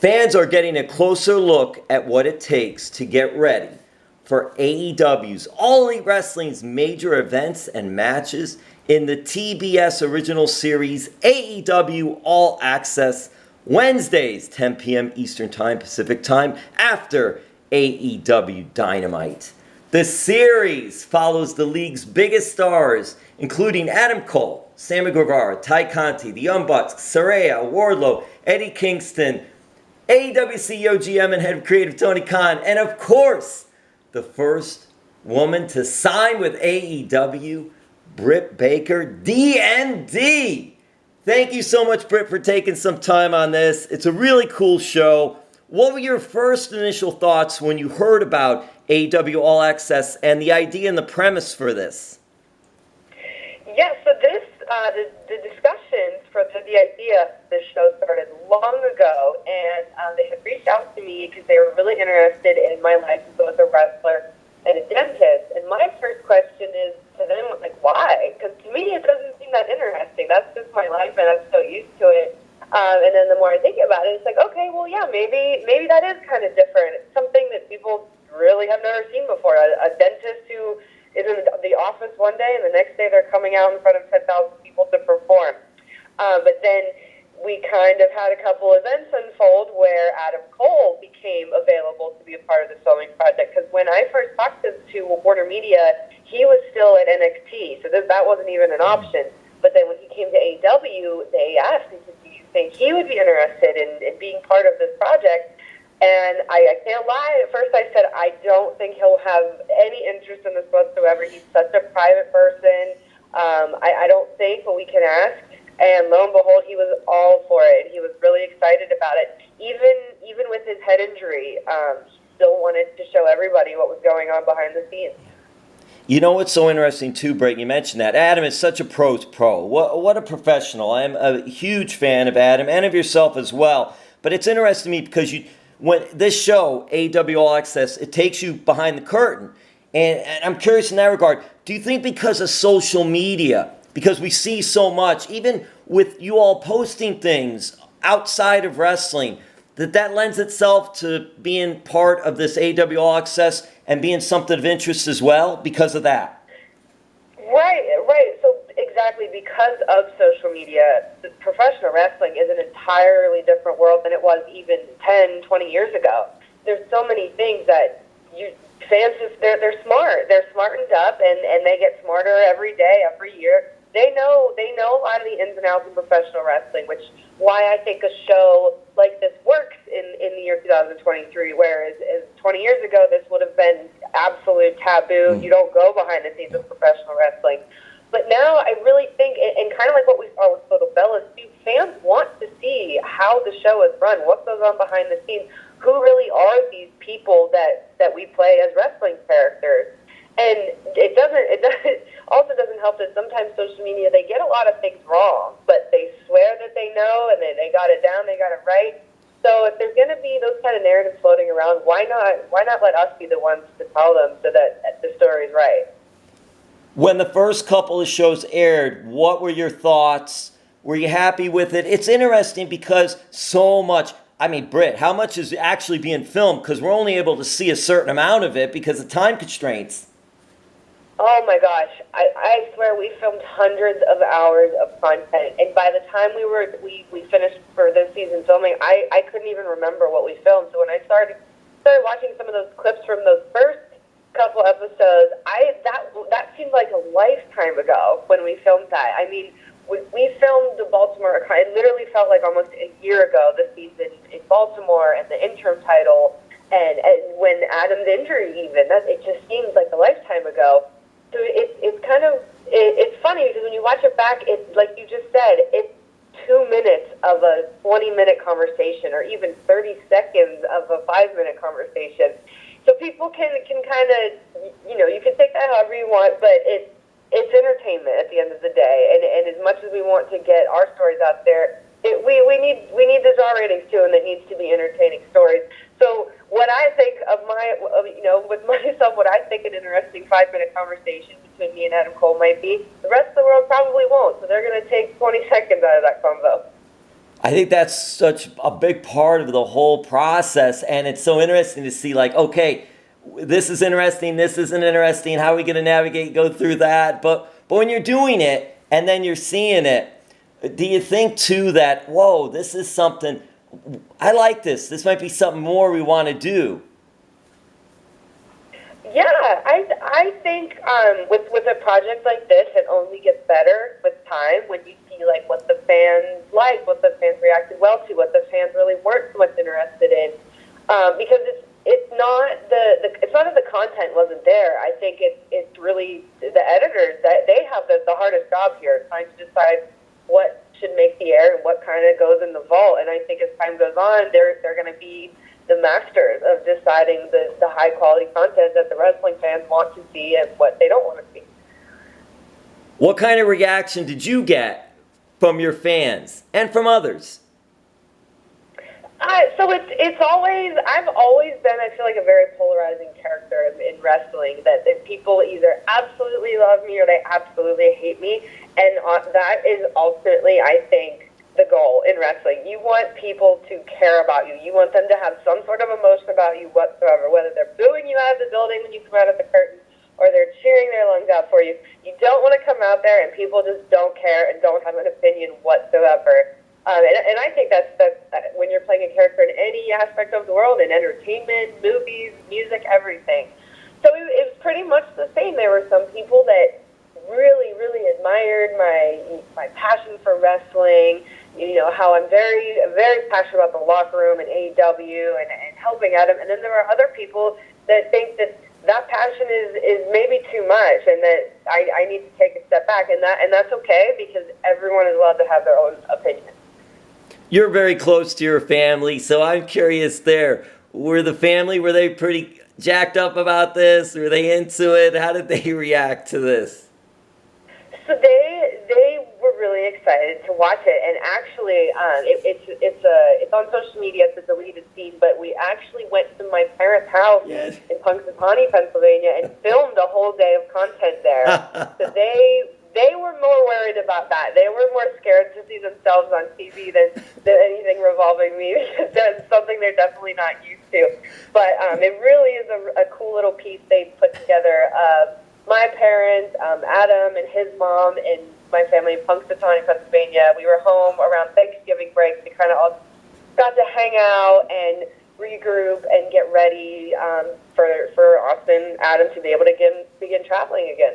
Fans are getting a closer look at what it takes to get ready for AEW's All Elite Wrestling's major events and matches in the TBS original series AEW All Access Wednesdays, 10 p.m. Eastern Time, Pacific Time, after AEW Dynamite. The series follows the league's biggest stars, including Adam Cole, Sammy Guevara, Tay Conti, the Young Bucks, Saraya, Wardlow, Eddie Kingston, AEW CEO, GM, and Head of Creative Tony Khan, and of course, the first woman to sign with AEW, Britt Baker D.M.D. Thank you so much, Britt, for taking some time on this. It's a really cool show. What were your first initial thoughts when you heard about AEW All Access and the idea and the premise for this? Yeah, so the discussions for the idea of this show started long ago, and they had reached out to me because they were really interested in my life as both a wrestler and a dentist. And my first question is to them, like, why? Because to me, it doesn't seem that interesting. That's just my life, and I'm so used to it. And then the more I think about it, it's like, okay, well, yeah, maybe that is kind of different. It's something that people really have never seen before. A dentist who is in the office one day, and the next day they're coming out in front of 10,000 people to perform. But then we kind of had a couple events unfold where Adam Cole became available to be a part of the filming project. Because when I first talked to Warner Media, he was still at NXT, so that wasn't even an option. But then when he came to AEW, they asked, they said, do you think he would be interested in being part of this project? And I can't lie, at first I said, I don't think he'll have any interest in this whatsoever. He's such a private person. I don't think, but we can ask. And lo and behold, he was all for it. He was really excited about it. Even with his head injury, he still wanted to show everybody what was going on behind the scenes. You know what's so interesting too, Britt? You mentioned that. Adam is such a pro's pro. What a professional. I'm a huge fan of Adam and of yourself as well. But it's interesting to me because when this show, AEW All Access, it takes you behind the curtain. And I'm curious in that regard, do you think because of social media, because we see so much, even with you all posting things outside of wrestling, that lends itself to being part of this AEW All Access and being something of interest as well because of that? Right. So exactly, because of social media, professional wrestling is an entirely different world than it was even 10, 20 years ago. There's so many things that fans just, they're smart. They're smartened up, and they get smarter every day, every year. They know a lot of the ins and outs of professional wrestling, which why I think a show like this works in the year 2023, whereas 20 years ago, this would have been absolute taboo. You don't go behind the scenes of professional wrestling. But now I really think, and kind of like what we saw with Photo Bellas, fans want to see how the show is run, what goes on behind the scenes, who really are these people that we play as wrestling characters. And it also doesn't help that sometimes social media, they get a lot of things wrong, but they swear that they know, and they got it down, they got it right. So if there's going to be those kind of narratives floating around, why not let us be the ones to tell them so that the story's right? When the first couple of shows aired, what were your thoughts? Were you happy with it? It's interesting because so much, I mean, Britt, how much is actually being filmed? Because we're only able to see a certain amount of it because of time constraints. Oh my gosh, I swear we filmed hundreds of hours of content, and by the time we finished for this season filming, I couldn't even remember what we filmed. So when I started watching some of those clips from those first couple episodes, that seemed like a lifetime ago when we filmed that. I mean, we filmed the Baltimore, it literally felt like almost a year ago, the season in Baltimore and the interim title, and when Adam's injury even, it just seems like a lifetime ago. So it's funny because when you watch it back, it's like you just said, it's 2 minutes of a 20-minute conversation, or even 30 seconds of a 5-minute conversation. So people can kind of, you can take that however you want, but it's entertainment at the end of the day. And as much as we want to get our stories out there, we need the draw ratings too, and it needs to be entertaining stories. So what I think with myself, what I think an interesting 5-minute conversation between me and Adam Cole might be, the rest of the world probably won't. So they're going to take 20 seconds out of that combo. I think that's such a big part of the whole process, and it's so interesting to see, like, okay, this is interesting, this isn't interesting, how are we going to navigate, go through that? But when you're doing it, and then you're seeing it, do you think, too, that, whoa, this is something, I like this might be something more we want to do? Yeah, I think with a project like this, it only gets better with time when you see like what the fans like, what the fans reacted well to, what the fans really weren't so much interested in, because it's not it's not that the content wasn't there. I think it's really the editors that they have the hardest job here, trying to decide what should make the air and what kind of goes in the vault. And I think as time goes on, they're going to be the masters of deciding the high quality content that the wrestling fans want to see and what they don't want to see. What kind of reaction did you get from your fans and from others? So I've always been, I feel like, a very polarizing character in wrestling, that people either absolutely love me or they absolutely hate me, and that is ultimately, I think, the goal in wrestling. You want people to care about you. You want them to have some sort of emotion about you whatsoever, whether they're booing you out of the building when you come out of the curtain or they're cheering their lungs out for you. You don't want to come out there and people just don't care and don't have an opinion whatsoever. And I think that's when you're playing a character in any aspect of the world, in entertainment, movies, music, everything. So it was pretty much the same. There were some people that really, really admired my passion for wrestling, you know, how I'm very, very passionate about the locker room and AEW and helping Adam. And then there are other people that think that passion is maybe too much and that I need to take a step back. And that's okay, because everyone is allowed to have their own opinion. You're very close to your family, so I'm curious there. Were they pretty jacked up about this? Were they into it? How did they react to this? So they were really excited to watch it, and actually, it's on social media. It's a deleted scene, but we actually went to my parents' house in Punxsutawney, Pennsylvania, and filmed a whole day of content there. So they were more worried about that. They were more scared to see themselves on TV than anything revolving me, because that's something they're definitely not used to. But it really is a cool little piece they put together of my parents, Adam and his mom, and my family in Punxsutawney, Pennsylvania. We were home around Thanksgiving break. We kind of all got to hang out and regroup and get ready for Austin, Adam to be able to begin traveling again.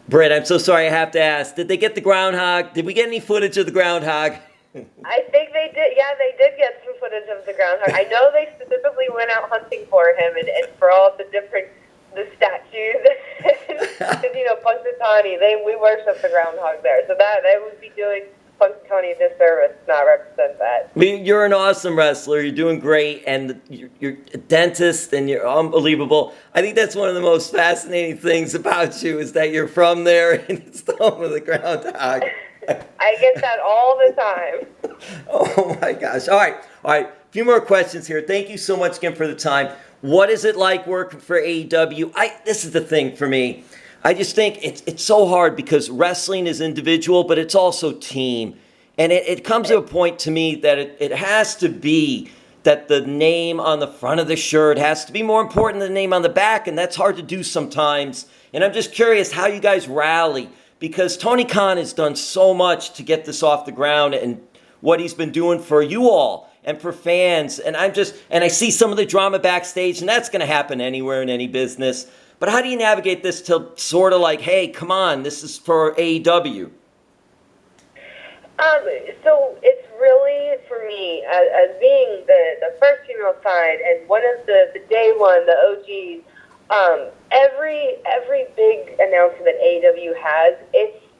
Britt, I'm so sorry I have to ask. Did they get the Groundhog? Did we get any footage of the Groundhog? I think they did. Yeah, they did get some footage of the Groundhog. I know they specifically went out hunting for him and for all the statues. Because, you know, Punxsutawney, we worship the Groundhog there. So that would be doing Punxsutawney a disservice to not represent that. I mean, you're an awesome wrestler. You're doing great, and you're a dentist, and you're unbelievable. I think that's one of the most fascinating things about you, is that you're from there, and it's the home of the Groundhog. I get that all the time. Oh, my gosh. All right. A few more questions here. Thank you so much again for the time. What is it like working for AEW? This is the thing for me. I just think it's so hard, because wrestling is individual, but it's also team. And it comes to a point to me that it has to be that the name on the front of the shirt has to be more important than the name on the back, and that's hard to do sometimes. And I'm just curious how you guys rally, because Tony Khan has done so much to get this off the ground, and what he's been doing for you all and for fans. And I see some of the drama backstage, and that's going to happen anywhere in any business. But how do you navigate this to sort of like, hey, come on, this is for AEW? So it's really, for me, as being the first female side and one of the day one, the OGs, every big announcement that AEW has,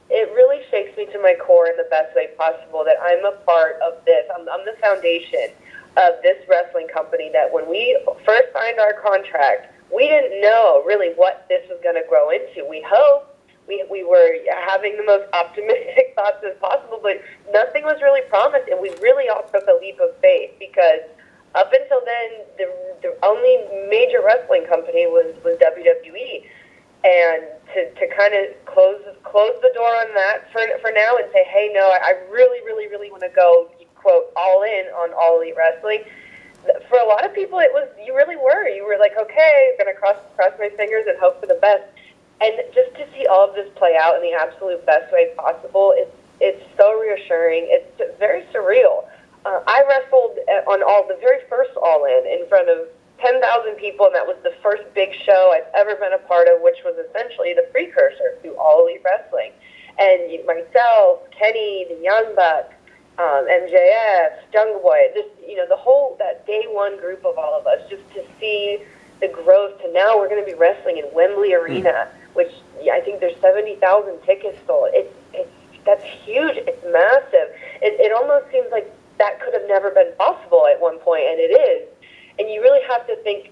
it really shakes me to my core in the best way possible that I'm a part of this. I'm the foundation of this wrestling company, that when we first signed our contract, we didn't know really what this was going to grow into. We hoped, we were having the most optimistic thoughts as possible, but nothing was really promised, and we really all took a leap of faith, because up until then, the only major wrestling company was WWE. And to kind of close the door on that for now and say, hey, no, I really, really, really want to go quote, all in on All Elite Wrestling, for a lot of people, you really were. You were like, okay, I'm going to cross my fingers and hope for the best. And just to see all of this play out in the absolute best way possible, it's so reassuring. It's very surreal. I wrestled on the very first All In front of 10,000 people, and that was the first big show I've ever been a part of, which was essentially the precursor to All Elite Wrestling. And myself, Kenny, the Young Bucks, MJF, Jungle Boy, the whole, that day one group of all of us, just to see the growth to now we're going to be wrestling in Wembley Arena, which I think there's 70,000 tickets sold. That's huge. It's massive. It almost seems like that could have never been possible at one point, and it is. And you really have to think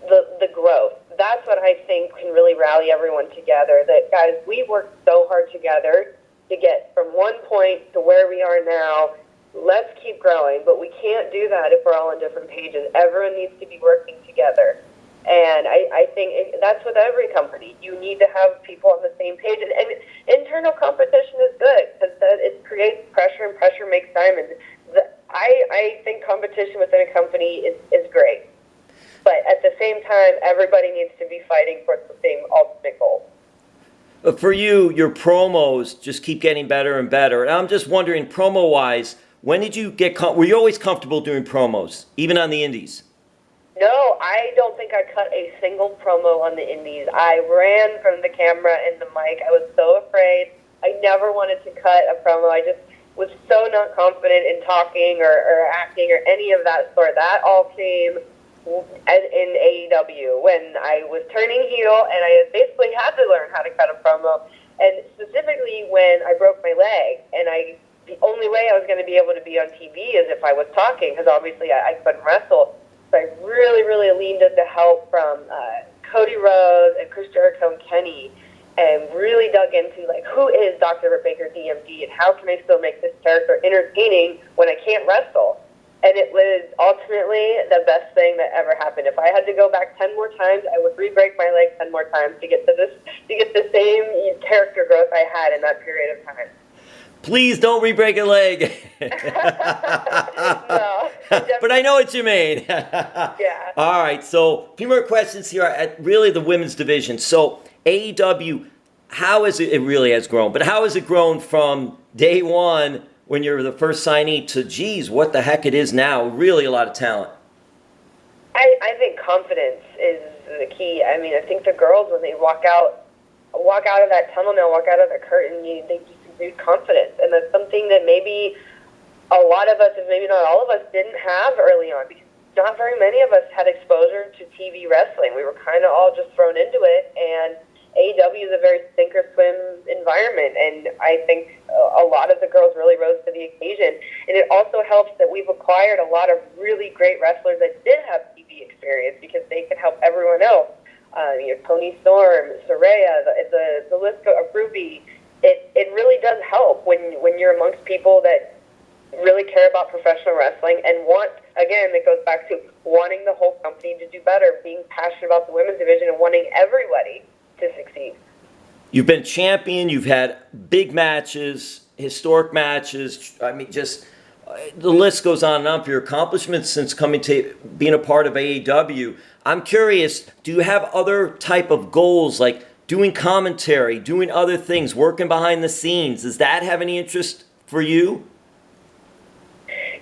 the growth. That's what I think can really rally everyone together. That, guys, we worked so hard together to get from one point to where we are now. Let's keep growing, but we can't do that if we're all on different pages. Everyone needs to be working together. And I think that's with every company. You need to have people on the same page. And internal competition is good because it creates pressure, and pressure makes diamonds. I think competition within a company is great. But at the same time, everybody needs to be fighting for the same ultimate goal. For you, your promos just keep getting better and better. And I'm just wondering, promo-wise, when did you were you always comfortable doing promos, even on the indies? No, I don't think I cut a single promo on the indies. I ran from the camera and the mic. I was so afraid. I never wanted to cut a promo. I just was so not confident in talking or acting or any of that sort. That all came in AEW when I was turning heel, and I basically had to learn how to cut a promo. And specifically when I broke my leg, and the only way I was going to be able to be on TV is if I was talking, because obviously I couldn't wrestle. So I really, really leaned into help from Cody Rhodes and Chris Jericho and Kenny, and really dug into, like, who is Dr. Britt Baker D.M.D. and how can I still make this character entertaining when I can't wrestle? And it was ultimately the best thing that ever happened. If I had to go back 10 more times, I would re-break my leg 10 more times to get the same character growth I had in that period of time. Please don't re-break a leg. No. But I know what you mean. Yeah. All right, so a few more questions here at really the women's division. So AEW, how is it really has grown, but how has it grown from day one when you're the first signee to, geez, what the heck it is now? Really a lot of talent. I think confidence is the key. I mean, I think the girls, when they walk out of that tunnel now, walk out of the curtain, they just exude confidence. And that's something that maybe a lot of us, if maybe not all of us, didn't have early on, because not very many of us had exposure to TV wrestling. We were kind of all just thrown into it, and AEW is a very sink-or-swim environment, and I think a lot of the girls really rose to the occasion. And it also helps that we've acquired a lot of really great wrestlers that did have TV experience, because they can help everyone else. Toni Storm, Saraya, the list of Ruby. It really does help when you're amongst people that really care about professional wrestling and want, again, it goes back to wanting the whole company to do better, being passionate about the women's division and wanting everybody to succeed. You've been champion. You've had big matches, historic matches. I mean, just the list goes on and on for your accomplishments since coming to being a part of AEW. I'm curious, do you have other type of goals, like doing commentary, doing other things, working behind the scenes? Does that have any interest for you?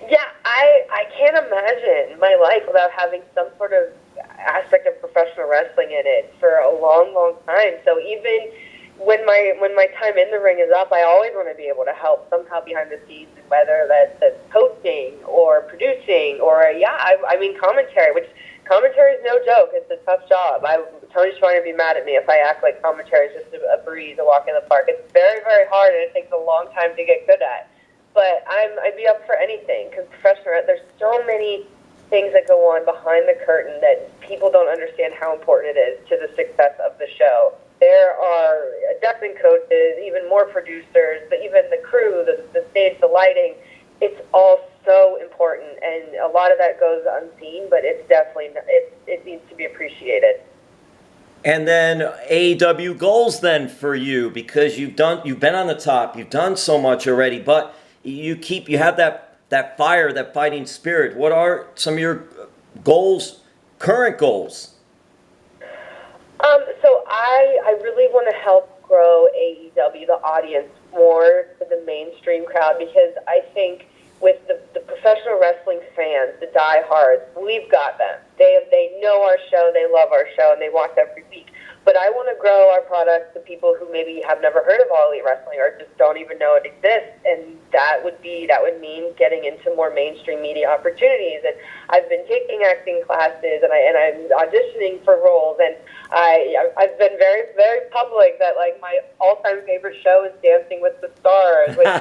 Yeah, I can't imagine my life without having some sort of aspect of professional wrestling in it for a long, long time. So even when my time in the ring is up, I always want to be able to help somehow behind the scenes, whether that's coaching or producing or, I mean, commentary, which commentary is no joke. It's a tough job. Tony's trying to be mad at me if I act like commentary is just a breeze, a walk in the park. It's very, very hard, and it takes a long time to get good at. But I'd be up for anything, because there's so many things that go on behind the curtain that people don't understand how important it is to the success of the show. There are a dozen coaches, even more producers, but even the crew, the stage, the lighting. It's all so important, and a lot of that goes unseen, but it's definitely, it needs to be appreciated. And then AEW goals then for you, because you've been on the top, you've done so much already, but you have that that fire, that fighting spirit. What are some of your goals, current goals? So I really want to help grow AEW, the audience, more to the mainstream crowd, because I think with the professional wrestling fans, the diehards, we've got them. They know our show, they love our show, and they watch every week. But I want to grow our product to people who maybe have never heard of All Elite Wrestling or just don't even know it exists, and that would mean getting into more mainstream media opportunities. And I've been taking acting classes, and I'm auditioning for roles, and I've been very, very public that like my all-time favorite show is Dancing with the Stars, which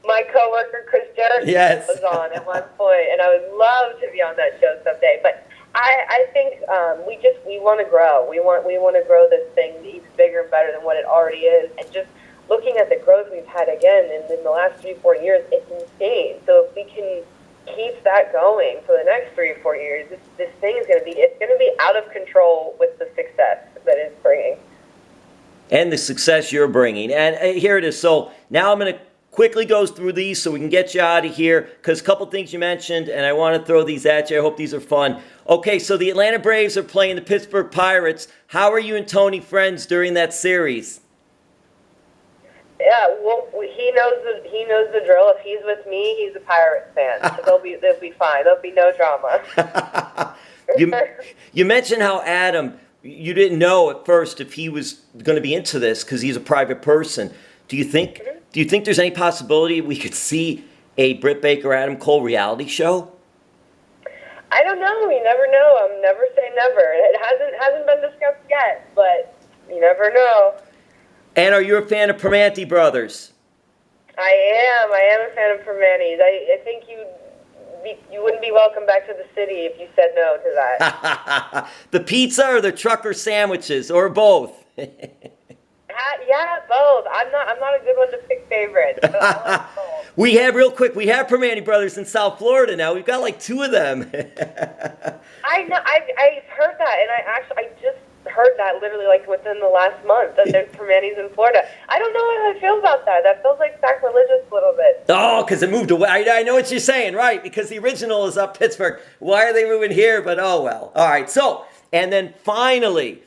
my coworker Chris Jericho was on at one point, and I would love to be on that show someday. But I think we want to grow. We want to grow this thing even bigger and better than what it already is. And just looking at the growth we've had again in the last 3-4 years, it's insane. So if we can keep that going for the next 3 or 4 years, this thing is going to be out of control with the success that it's bringing. And the success you're bringing. And here it is. So now I'm going to quickly goes through these so we can get you out of here, because a couple things you mentioned, and I want to throw these at you. I hope these are fun. Okay, so the Atlanta Braves are playing the Pittsburgh Pirates. How are you and Tony friends during that series? Yeah, well, he knows the drill. If he's with me, he's a Pirates fan. So they'll be fine. There'll be no drama. You mentioned how Adam, you didn't know at first if he was going to be into this because he's a private person. Do you think there's any possibility we could see a Britt Baker Adam Cole reality show? I don't know. You never know. Never say never. It hasn't been discussed yet, but you never know. And are you a fan of Primanti brothers? I am a fan of Primanti's. I think you wouldn't be welcome back to the city if you said no to that. The pizza or the trucker sandwiches, or both? Yeah, both. I'm not a good one to pick favorites. So I like both. We have Primanti brothers in South Florida now. We've got like 2 of them. I know. I've heard that, and I just heard that literally like within the last month that there's Primanti's in Florida. I don't know how I feel about that. That feels like sacrilegious a little bit. Oh, because it moved away. I know what you're saying, right? Because the original is up Pittsburgh. Why are they moving here? But oh well. All right. So, and then finally,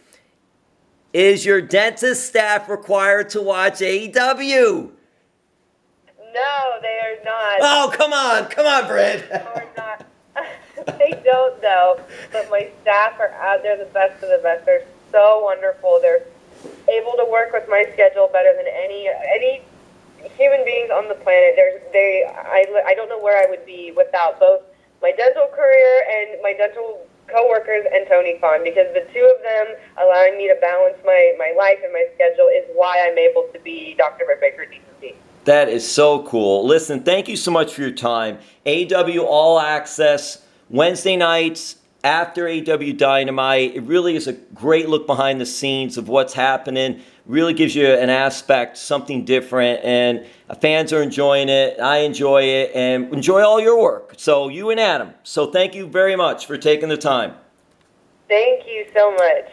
is your dentist staff required to watch AEW? No, they are not. Oh, come on, Britt. No, they're not. They don't, though. But my staff are out there, the best of the best. They're so wonderful. They're able to work with my schedule better than any human beings on the planet. I don't know where I would be without both my dental career and my dental coworkers and Tony Khan, because the 2 of them allowing me to balance my life and my schedule is why I'm able to be Dr. Britt Baker D.M.D. That is so cool. Listen, thank you so much for your time. AEW All Access, Wednesday nights after AEW Dynamite. It really is a great look behind the scenes of what's happening. Really gives you an aspect, something different, and fans are enjoying it. I enjoy it, and enjoy all your work. So you and Adam. So thank you very much for taking the time. Thank you so much.